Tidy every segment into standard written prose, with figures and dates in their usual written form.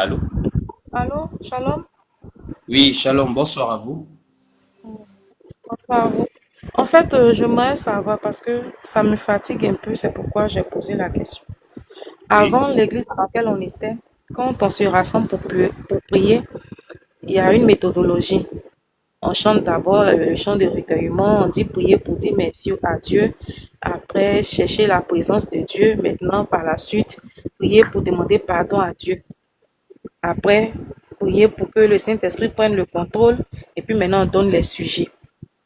Allô? Allô, Shalom. Oui, shalom, bonsoir à vous. Bonsoir à vous. En fait, j'aimerais savoir parce que ça me fatigue un peu, c'est pourquoi j'ai posé la question. Oui, Avant l'église dans laquelle on était, quand on se rassemble pour prier, il y a une méthodologie. On chante d'abord le chant de recueillement, on dit prier pour dire merci à Dieu. Après, chercher la présence de Dieu. Maintenant, par la suite, prier pour demander pardon à Dieu. Après, prier pour que le Saint-Esprit prenne le contrôle. Et puis maintenant, on donne les sujets.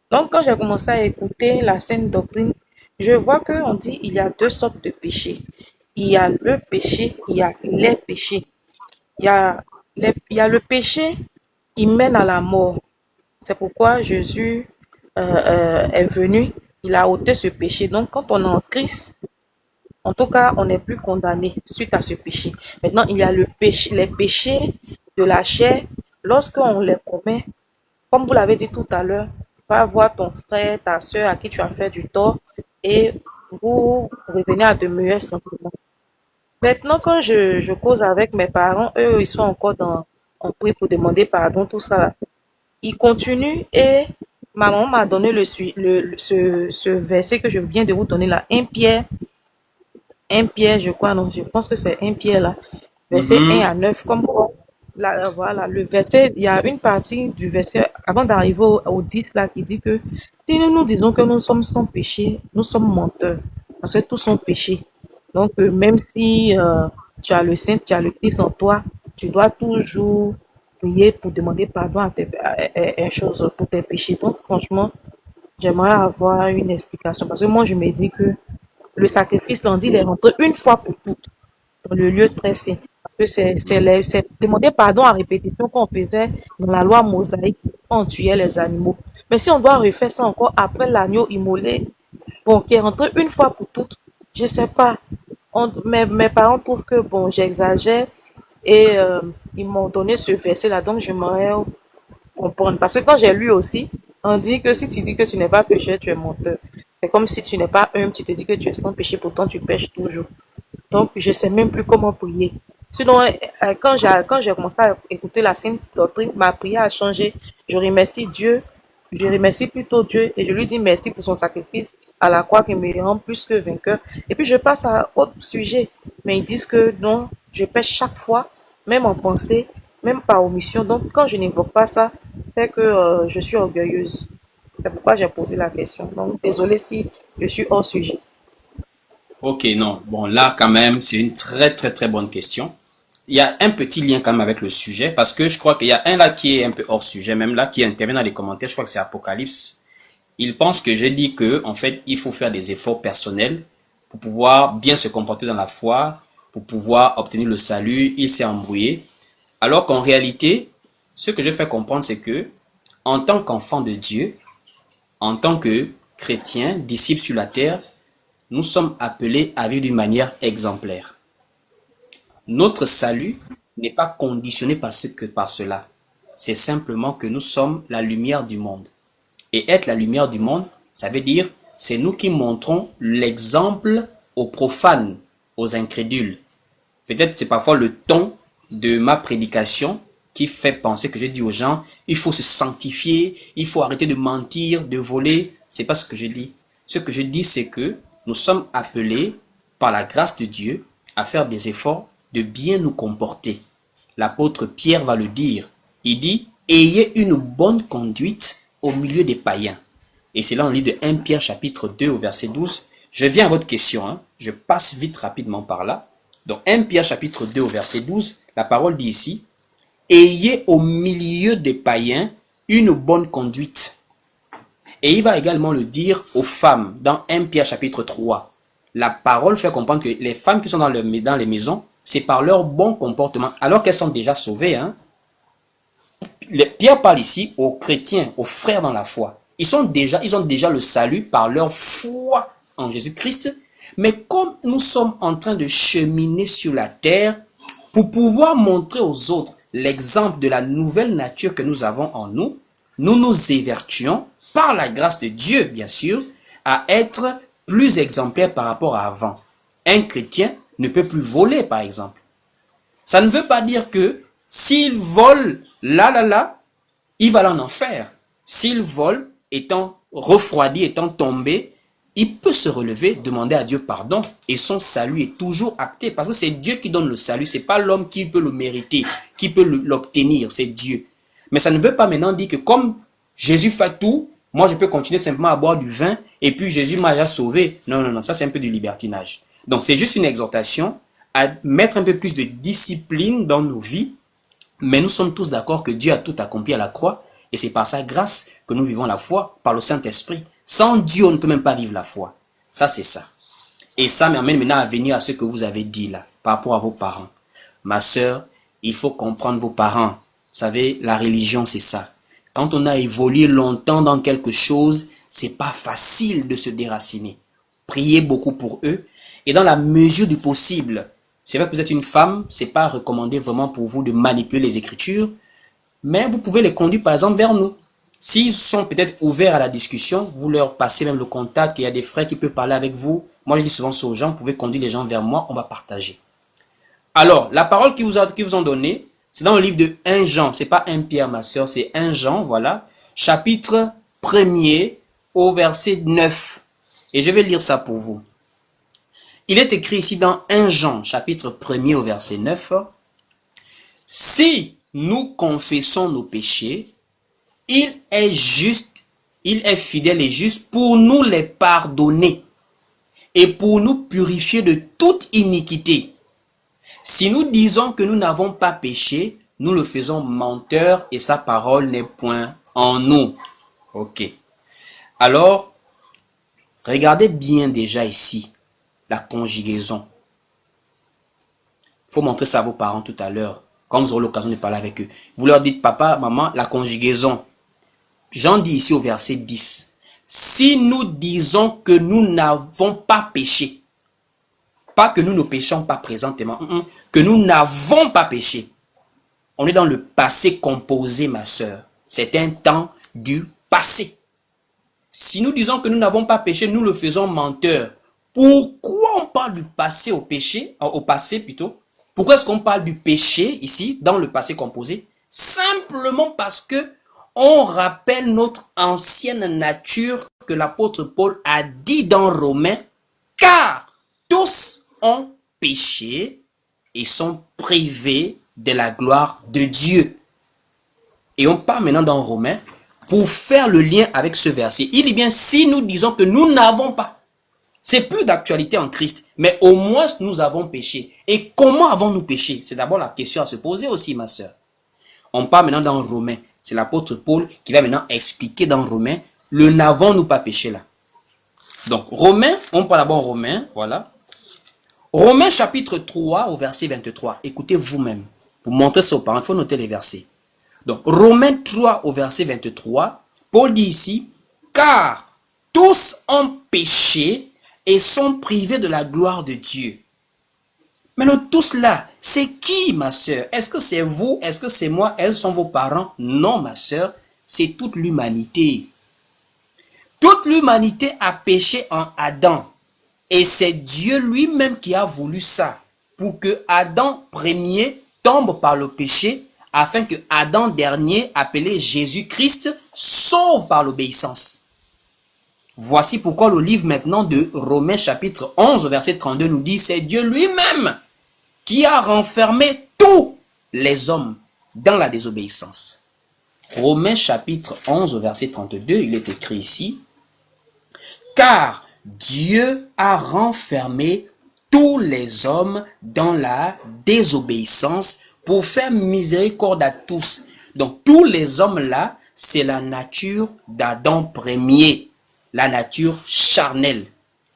Donc, quand j'ai commencé à écouter la saine doctrine, je vois qu'on dit il y a deux sortes de péchés. Il y a le péché, il y a les péchés. Il y a le péché qui mène à la mort. C'est pourquoi Jésus est venu, il a ôté ce péché. Donc, quand on est en Christ, en tout cas, on n'est plus condamné suite à ce péché. Maintenant, il y a le péché, les péchés de la chair. Lorsqu'on les commet, comme vous l'avez dit tout à l'heure, va voir ton frère, ta soeur à qui tu as fait du tort et vous revenez à de meilleurs sentiments. Maintenant, quand je cause avec mes parents, eux, ils sont encore on prie pour demander pardon, tout ça. Ils continuent et ma maman m'a donné ce verset que je viens de vous donner là, 1 Pierre, je crois, non, je pense que c'est 1 Pierre là, verset 1 mhm, à 9, comme quoi, là, voilà, le verset, il y a une partie du verset, avant d'arriver au 10 là, qui dit que si nous nous disons que nous sommes sans péché, nous sommes menteurs, parce que tous sont péchés. Donc, même si tu as le Saint, tu as le Christ en toi, tu dois toujours prier pour demander pardon pour tes péchés. Donc, franchement, j'aimerais avoir une explication, parce que moi, je me dis que le sacrifice, l'on dit, il est rentré une fois pour toutes dans le lieu très saint. Parce que c'est demander pardon à répétition qu'on faisait dans la loi mosaïque quand on tuait les animaux. Mais si on doit refaire ça encore après l'agneau immolé, bon, qui est rentré une fois pour toutes, je sais pas. Mes parents trouvent que, bon, j'exagère et ils m'ont donné ce verset-là, donc j'aimerais comprendre. Parce que quand j'ai lu aussi, on dit que si tu dis que tu n'es pas pécheur, tu es menteur. C'est comme si tu n'es pas humble, tu te dis que tu es sans péché, pourtant tu pêches toujours. Donc, je ne sais même plus comment prier. Sinon, quand j'ai commencé à écouter la Sainte Doctrine, ma prière a changé. Je remercie Dieu, je remercie plutôt Dieu et je lui dis merci pour son sacrifice à la croix qui me rend plus que vainqueur. Et puis, je passe à autre sujet. Mais ils disent que non, je pêche chaque fois, même en pensée, même par omission. Donc, quand je n'évoque pas ça, c'est que je suis orgueilleuse. C'est pourquoi j'ai posé la question. Donc, désolé si je suis hors sujet. ok, non. Bon, là, quand même, c'est une très, très, très bonne question. Il y a un petit lien quand même avec le sujet, parce que je crois qu'il y a un là qui est un peu hors sujet, même là, qui intervient dans les commentaires. Je crois que c'est Apocalypse. Il pense que j'ai dit que, en fait, il faut faire des efforts personnels pour pouvoir bien se comporter dans la foi, pour pouvoir obtenir le salut. Il s'est embrouillé. Alors qu'en réalité, ce que je fais comprendre, c'est que, en tant qu'enfant de Dieu, en tant que chrétien, disciple sur la terre, nous sommes appelés à vivre d'une manière exemplaire. Notre salut n'est pas conditionné par cela. C'est simplement que nous sommes la lumière du monde. Et être la lumière du monde, ça veut dire c'est nous qui montrons l'exemple aux profanes, aux incrédules. Peut-être c'est parfois le ton de ma prédication qui fait penser que je dis aux gens, il faut se sanctifier, il faut arrêter de mentir, de voler. C'est pas ce que je dis. Ce que je dis, c'est que nous sommes appelés par la grâce de Dieu à faire des efforts de bien nous comporter. L'apôtre Pierre va le dire. Il dit, ayez une bonne conduite au milieu des païens. Et c'est là on lit de 1 Pierre chapitre 2 au verset 12. Je viens à votre question, hein. Je passe vite rapidement par là. Donc 1 Pierre chapitre 2 au verset 12, la parole dit ici, ayez au milieu des païens une bonne conduite. Et il va également le dire aux femmes dans 1 Pierre chapitre 3. La parole fait comprendre que les femmes qui sont dans les maisons, c'est par leur bon comportement, alors qu'elles sont déjà sauvées. Hein. Pierre parle ici aux chrétiens, aux frères dans la foi. Ils ont déjà le salut par leur foi en Jésus-Christ. Mais comme nous sommes en train de cheminer sur la terre pour pouvoir montrer aux autres l'exemple de la nouvelle nature que nous avons en nous, nous nous évertuons, par la grâce de Dieu, bien sûr, à être plus exemplaires par rapport à avant. Un chrétien ne peut plus voler, par exemple. Ça ne veut pas dire que S'il vole, là, il va aller en enfer. S'il vole, étant refroidi, étant tombé, il peut se relever, demander à Dieu pardon et son salut est toujours acté parce que c'est Dieu qui donne le salut, c'est pas l'homme qui peut le mériter, qui peut l'obtenir, c'est Dieu. Mais ça ne veut pas maintenant dire que comme Jésus fait tout, moi je peux continuer simplement à boire du vin et puis Jésus m'a déjà sauvé. Non, ça c'est un peu du libertinage. Donc c'est juste une exhortation à mettre un peu plus de discipline dans nos vies, mais nous sommes tous d'accord que Dieu a tout accompli à la croix et c'est par sa grâce que nous vivons la foi, par le Saint-Esprit. Sans Dieu, on ne peut même pas vivre la foi. Ça, c'est ça. Et ça m'amène maintenant à venir à ce que vous avez dit là, par rapport à vos parents. Ma sœur, il faut comprendre vos parents. Vous savez, la religion, c'est ça. Quand on a évolué longtemps dans quelque chose, c'est pas facile de se déraciner. Priez beaucoup pour eux. Et dans la mesure du possible, c'est vrai que vous êtes une femme, c'est pas recommandé vraiment pour vous de manipuler les Écritures, mais vous pouvez les conduire par exemple vers nous. S'ils sont peut-être ouverts à la discussion, vous leur passez même le contact, il y a des frères qui peuvent parler avec vous. Moi, je dis souvent ça aux gens, vous pouvez conduire les gens vers moi, on va partager. Alors, la parole qu'ils vous ont donnée, c'est dans le livre de 1 Jean. C'est pas 1 Pierre, ma sœur, c'est 1 Jean, voilà. Chapitre 1er au verset 9. Et je vais lire ça pour vous. Il est écrit ici dans 1 Jean, chapitre 1er au verset 9. Si nous confessons nos péchés, il est juste, il est fidèle et juste pour nous les pardonner et pour nous purifier de toute iniquité. Si nous disons que nous n'avons pas péché, nous le faisons menteur et sa parole n'est point en nous. Ok. Alors, regardez bien déjà ici la conjugaison. Il faut montrer ça à vos parents tout à l'heure, quand vous aurez l'occasion de parler avec eux. Vous leur dites, papa, maman, la conjugaison. Jean dit ici au verset 10, si nous disons que nous n'avons pas péché, pas que nous ne péchons pas présentement, que nous n'avons pas péché. On est dans le passé composé, ma sœur. C'est un temps du passé. Si nous disons que nous n'avons pas péché, nous le faisons menteur. Pourquoi on parle du passé au passé plutôt? Pourquoi est-ce qu'on parle du péché ici, dans le passé composé? Simplement parce que on rappelle notre ancienne nature que l'apôtre Paul a dit dans Romains, car tous ont péché et sont privés de la gloire de Dieu. Et on part maintenant dans Romains pour faire le lien avec ce verset. Il dit bien, si nous disons que nous n'avons pas, c'est plus d'actualité en Christ, mais au moins nous avons péché. Et comment avons-nous péché? C'est d'abord la question à se poser aussi, ma sœur. On part maintenant dans Romains. C'est l'apôtre Paul qui va maintenant expliquer dans Romains le n'avons-nous pas péché là. Donc, Romains, on parle d'abord Romains, voilà. Romains chapitre 3 au verset 23. Écoutez vous-même. Vous montrez ça aux parents, il faut noter les versets. Donc, Romains 3 au verset 23, Paul dit ici, car tous ont péché et sont privés de la gloire de Dieu. Maintenant, tous là, c'est qui, ma sœur? Est-ce que c'est vous? Est-ce que c'est moi? Est-ce que sont vos parents? Non, ma sœur, c'est toute l'humanité. Toute l'humanité a péché en Adam. Et c'est Dieu lui-même qui a voulu ça. Pour que Adam premier tombe par le péché, afin que Adam dernier, appelé Jésus-Christ, sauve par l'obéissance. Voici pourquoi le livre maintenant de Romains chapitre 11, verset 32 nous dit, c'est Dieu lui-même qui a renfermé tous les hommes dans la désobéissance. Romains chapitre 11, verset 32, il est écrit ici, car Dieu a renfermé tous les hommes dans la désobéissance pour faire miséricorde à tous. Donc tous les hommes là, c'est la nature d'Adam premier, la nature charnelle.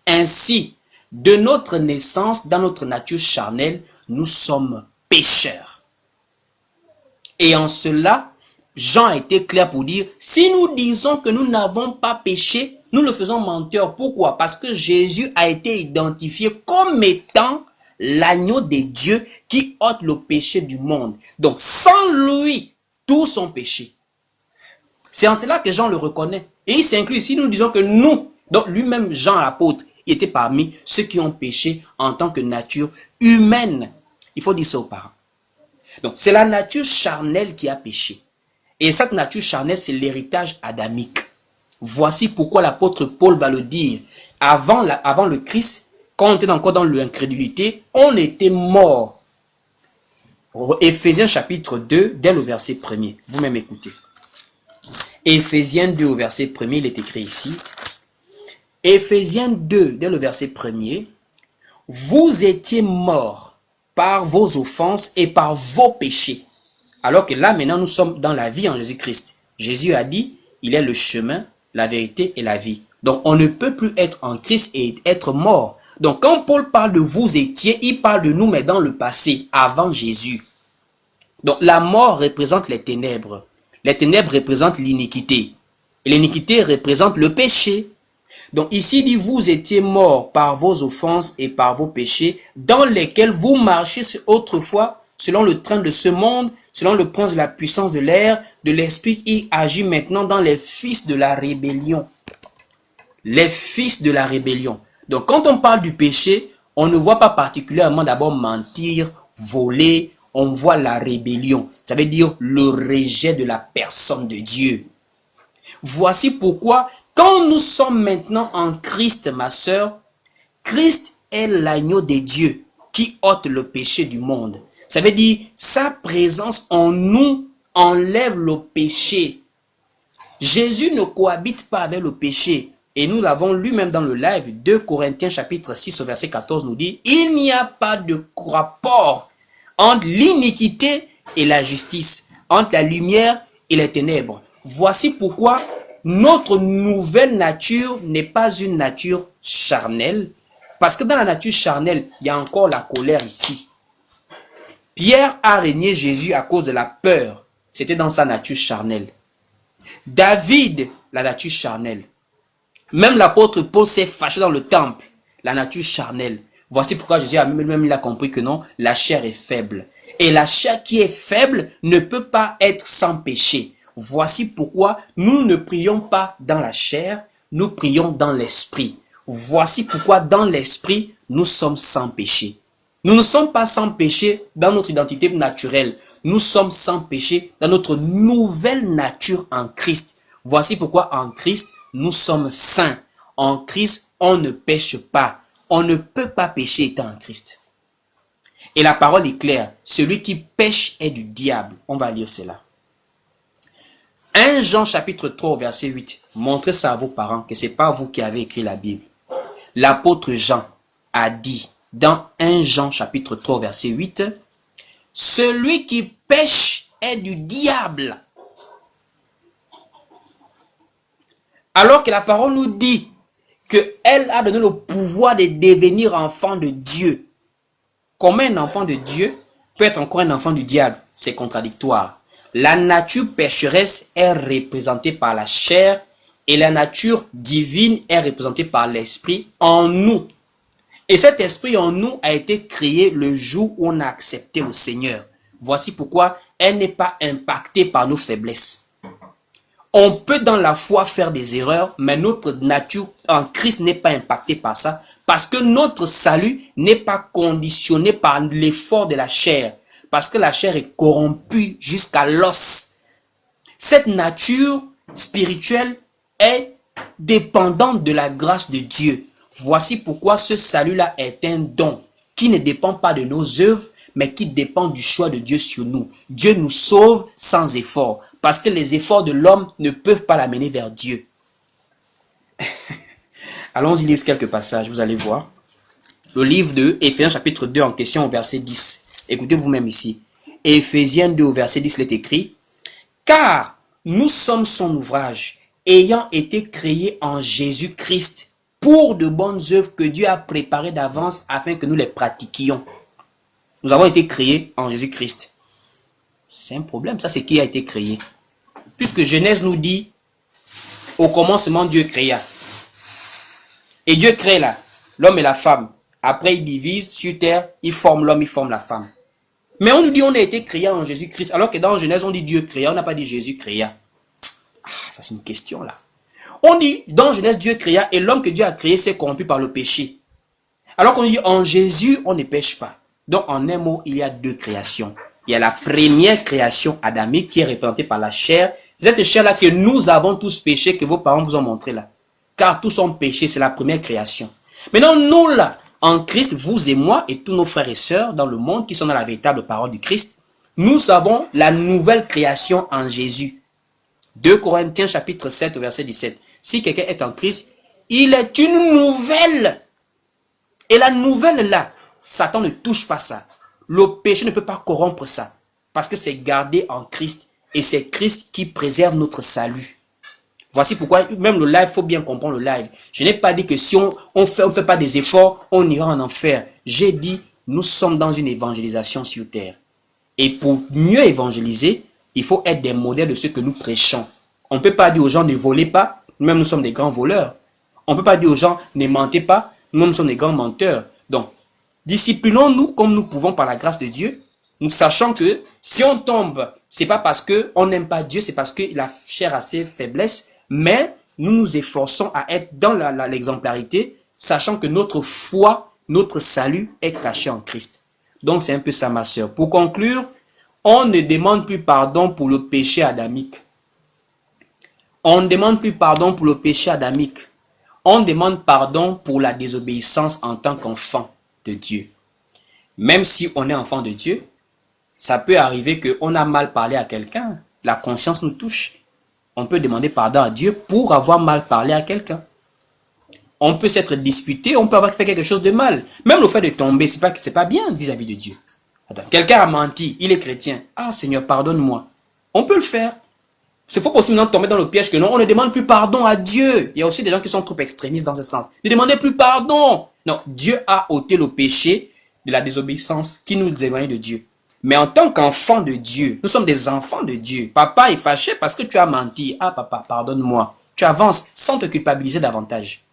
Ainsi, de notre naissance, dans notre nature charnelle, nous sommes pécheurs. Et en cela, Jean a été clair pour dire, si nous disons que nous n'avons pas péché, nous le faisons menteur. Pourquoi? Parce que Jésus a été identifié comme étant l'agneau de Dieu qui ôte le péché du monde. Donc, sans lui, tous sont péchés. C'est en cela que Jean le reconnaît. Et il s'inclut ici, nous disons que nous, donc lui-même Jean l'apôtre, il était parmi ceux qui ont péché en tant que nature humaine. Il faut dire ça aux parents. Donc, c'est la nature charnelle qui a péché. Et cette nature charnelle, c'est l'héritage adamique. Voici pourquoi l'apôtre Paul va le dire. Avant le Christ, quand on était encore dans l'incrédulité, on était mort. Éphésiens chapitre 2, dès le verset 1er. Vous-même écoutez. Éphésiens 2 au verset 1er, il est écrit ici. Éphésiens 2, dès le verset 1er. Vous étiez morts par vos offenses et par vos péchés. Alors que là, maintenant, nous sommes dans la vie en Jésus-Christ. Jésus a dit, il est le chemin, la vérité et la vie. Donc, on ne peut plus être en Christ et être mort. Donc, quand Paul parle de vous étiez, il parle de nous, mais dans le passé, avant Jésus. Donc, la mort représente les ténèbres. Les ténèbres représentent l'iniquité. Et l'iniquité représente le péché. Donc, ici, il dit, vous étiez morts par vos offenses et par vos péchés, dans lesquels vous marchiez autrefois, selon le train de ce monde, selon le prince de la puissance de l'air, de l'esprit qui agit maintenant dans les fils de la rébellion. Les fils de la rébellion. Donc, quand on parle du péché, on ne voit pas particulièrement d'abord mentir, voler, on voit la rébellion. Ça veut dire le rejet de la personne de Dieu. Voici pourquoi, quand nous sommes maintenant en Christ, ma sœur, Christ est l'agneau de Dieu qui ôte le péché du monde. Ça veut dire, sa présence en nous enlève le péché. Jésus ne cohabite pas avec le péché. Et nous l'avons lu même dans le live, 2 Corinthiens chapitre 6 au verset 14 nous dit, il n'y a pas de rapport entre l'iniquité et la justice, entre la lumière et les ténèbres. Voici pourquoi notre nouvelle nature n'est pas une nature charnelle, parce que dans la nature charnelle, il y a encore la colère ici. Pierre a régné Jésus à cause de la peur. C'était dans sa nature charnelle. David, la nature charnelle. Même l'apôtre Paul s'est fâché dans le temple. La nature charnelle. Voici pourquoi Jésus a même il a compris que non, la chair est faible. Et la chair qui est faible ne peut pas être sans péché. Voici pourquoi nous ne prions pas dans la chair, nous prions dans l'esprit. Voici pourquoi dans l'esprit, nous sommes sans péché. Nous ne sommes pas sans péché dans notre identité naturelle. Nous sommes sans péché dans notre nouvelle nature en Christ. Voici pourquoi en Christ, nous sommes saints. En Christ, on ne pêche pas. On ne peut pas pécher étant en Christ. Et la parole est claire. Celui qui pêche est du diable. On va lire cela. 1 Jean chapitre 3 verset 8. Montrez ça à vos parents que ce n'est pas vous qui avez écrit la Bible. L'apôtre Jean a dit dans 1 Jean chapitre 3 verset 8. Celui qui pêche est du diable. Alors que la parole nous dit qu'elle a donné le pouvoir de devenir enfant de Dieu. Comment un enfant de Dieu peut être encore un enfant du diable? C'est contradictoire. La nature pécheresse est représentée par la chair et la nature divine est représentée par l'esprit en nous. Et cet esprit en nous a été créé le jour où on a accepté le Seigneur. Voici pourquoi elle n'est pas impactée par nos faiblesses. On peut dans la foi faire des erreurs, mais notre nature en Christ n'est pas impactée par ça, parce que notre salut n'est pas conditionné par l'effort de la chair, parce que la chair est corrompue jusqu'à l'os. Cette nature spirituelle est dépendante de la grâce de Dieu. Voici pourquoi ce salut-là est un don qui ne dépend pas de nos œuvres, mais qui dépend du choix de Dieu sur nous. Dieu nous sauve sans effort, parce que les efforts de l'homme ne peuvent pas l'amener vers Dieu. Allons-y lire quelques passages, vous allez voir. Le livre de Éphésiens chapitre 2 en question au verset 10. Écoutez vous-même ici. Éphésiens 2 au verset 10, il est écrit. Car nous sommes son ouvrage, ayant été créés en Jésus-Christ pour de bonnes œuvres que Dieu a préparées d'avance afin que nous les pratiquions. Nous avons été créés en Jésus-Christ. C'est un problème, ça c'est qui a été créé. Puisque Genèse nous dit, au commencement Dieu créa. Et Dieu crée là, l'homme et la femme. Après il divise sur terre, il forme l'homme, il forme la femme. Mais on nous dit on a été créé en Jésus-Christ, alors que dans Genèse on dit Dieu créa, on n'a pas dit Jésus créa. Ah, ça c'est une question là. On dit dans Genèse Dieu créa et l'homme que Dieu a créé s'est corrompu par le péché. Alors qu'on dit en Jésus on ne pêche pas. Donc en un mot il y a deux créations. Il y a la première création adamique qui est représentée par la chair. Cette chair-là que nous avons tous péché, que vos parents vous ont montré là. Car tous ont péché, c'est la première création. Maintenant, nous là, en Christ, vous et moi et tous nos frères et sœurs dans le monde qui sont dans la véritable parole du Christ, nous avons la nouvelle création en Jésus. 2 Corinthiens chapitre 7 verset 17. Si quelqu'un est en Christ, il est une nouvelle. Et la nouvelle là, Satan ne touche pas ça. Le péché ne peut pas corrompre ça. Parce que c'est gardé en Christ. Et c'est Christ qui préserve notre salut. Voici pourquoi même le live, il faut bien comprendre le live. Je n'ai pas dit que si on fait pas des efforts, on ira en enfer. J'ai dit, nous sommes dans une évangélisation sur terre. Et pour mieux évangéliser, il faut être des modèles de ce que nous prêchons. On ne peut pas dire aux gens ne volez pas, nous-mêmes nous sommes des grands voleurs. On ne peut pas dire aux gens ne mentez pas, nous sommes des grands menteurs. Donc, disciplinons-nous comme nous pouvons par la grâce de Dieu. Nous sachons que si on tombe, c'est pas parce qu'on n'aime pas Dieu, c'est parce que la chair a ses faiblesses, mais nous nous efforçons à être dans l'exemplarité, sachant que notre foi, notre salut est caché en Christ. Donc c'est un peu ça ma soeur. Pour conclure, on ne demande plus pardon pour le péché adamique. On ne demande plus pardon pour le péché adamique. On demande pardon pour la désobéissance en tant qu'enfant de Dieu. Même si on est enfant de Dieu, ça peut arriver qu'on a mal parlé à quelqu'un. La conscience nous touche. On peut demander pardon à Dieu pour avoir mal parlé à quelqu'un. On peut s'être disputé, on peut avoir fait quelque chose de mal. Même le fait de tomber, c'est pas bien vis-à-vis de Dieu. Attends, quelqu'un a menti, il est chrétien. Ah Seigneur, pardonne-moi. On peut le faire. C'est faux possible de tomber dans le piège que non, on ne demande plus pardon à Dieu. Il y a aussi des gens qui sont trop extrémistes dans ce sens. Ne demandez plus pardon. Non, Dieu a ôté le péché de la désobéissance qui nous éloigne de Dieu. Mais en tant qu'enfant de Dieu, nous sommes des enfants de Dieu. Papa est fâché parce que tu as menti. Ah papa, pardonne-moi. Tu avances sans te culpabiliser davantage.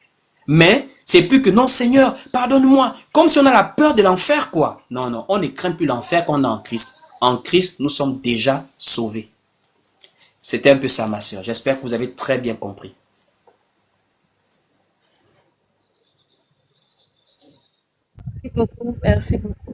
Mais c'est plus que non Seigneur, pardonne-moi. Comme si on a la peur de l'enfer quoi. Non, non, on ne craint plus l'enfer qu'on a en Christ. En Christ, nous sommes déjà sauvés. C'était un peu ça ma soeur. J'espère que vous avez très bien compris. Merci beaucoup. Merci beaucoup.